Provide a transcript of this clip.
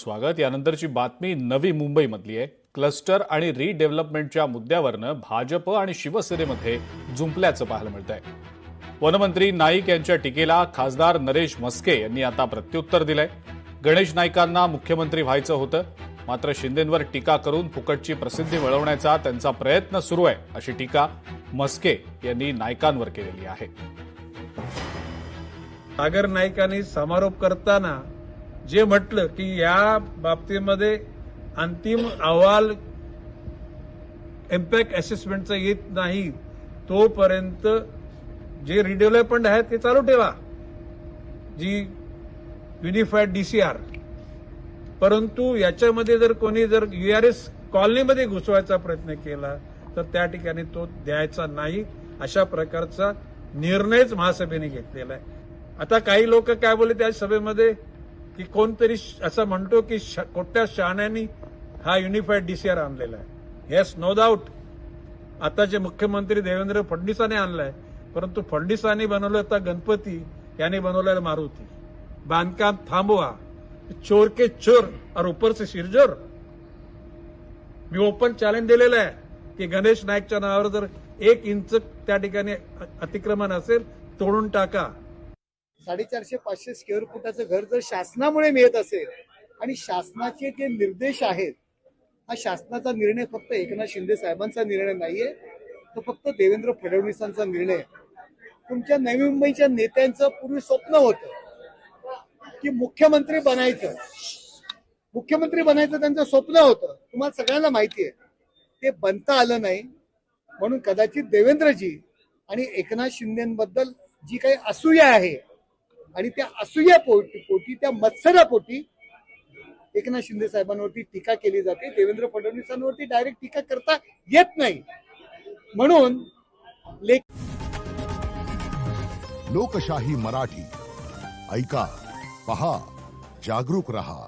स्वागत. यानंतरची बातमी नवी मुंबईमधली आहे. क्लस्टर आणि रिडेव्हलपमेंटच्या मुद्द्यावरनं भाजप आणि शिवसेनेमध्ये जुंपल्याचं पाहायला मिळतंय. वनमंत्री नाईक यांच्या टीकेला खासदार नरेश म्हस्के यांनी आता प्रत्युत्तर दिलंय. गणेश नाईकांना मुख्यमंत्री व्हायचं होतं, मात्र शिंदेंवर टीका करून फुकटची प्रसिद्धी मिळवण्याचा त्यांचा प्रयत्न सुरू आहे, अशी टीका म्हस्के यांनी नाईकांवर केलेली आहे. सागर नाईकांनी समारोप करताना जे म्हटलं की या बाबतीमध्ये अंतिम अहवाल इम्पॅक्ट असेसमेंटचा येत नाही तोपर्यंत जे रिडेव्हलपमेंट आहे ते चालू ठेवा, जी युनिफाईड डीसीआर. परंतु याच्यामध्ये जर कोणी जर यूआरएस कॉलनीमध्ये घुसवायचा प्रयत्न केला तर त्या ठिकाणी तो द्यायचा नाही, अशा प्रकारचा निर्णयच महासभेने घेतलेला आहे. आता काही लोक काय बोलले त्या सभेमध्ये की कोणतरी असं म्हणतो की कोट्या शहाण्यांनी हा युनिफाईड डीसीआर आणलेला आहे. Yes, no doubt. आताचे मुख्यमंत्री देवेंद्र फडणवीसांनी आणलाय, परंतु फडणवीसांनी बनवलं होता गणपती, यांनी बनवलेला मारुती. बांधकाम थांबवा, चोर के चोर और ऊपर से सिरजोर. मी ओपन चॅलेंज दिलेलं आहे की गणेश नाईकच्या नावावर जर 1 इंच त्या ठिकाणी अतिक्रमण असेल तोडून टाका. 450-500 स्क्वेअर फुटाचं घर जर शासनामुळे मिळत असेल आणि शासनाचे जे निर्देश आहेत, हा शासनाचा निर्णय फक्त एकनाथ शिंदे साहेबांचा निर्णय नाहीये, तो फक्त देवेंद्र फडणवीसांचा निर्णय आहे. तुमच्या नवी मुंबईच्या नेत्यांचं पूर्वी स्वप्न होतं की मुख्यमंत्री बनायचं त्यांचं स्वप्न होतं. तुम्हाला सगळ्यांना माहिती आहे ते बनता आलं नाही, म्हणून कदाचित देवेंद्रजी आणि एकनाथ शिंदेबद्दल जी काही असूया आहे आणि त्या असूया पोटी त्या मत्सरापोटी एकनाथ शिंदे साहेबांवरती टीका केली जाते. देवेंद्र फडणवीसांवरती डायरेक्ट टीका करता येत नाही. म्हणून लोकशाही मराठी ऐका, पहा, जागरूक रहा.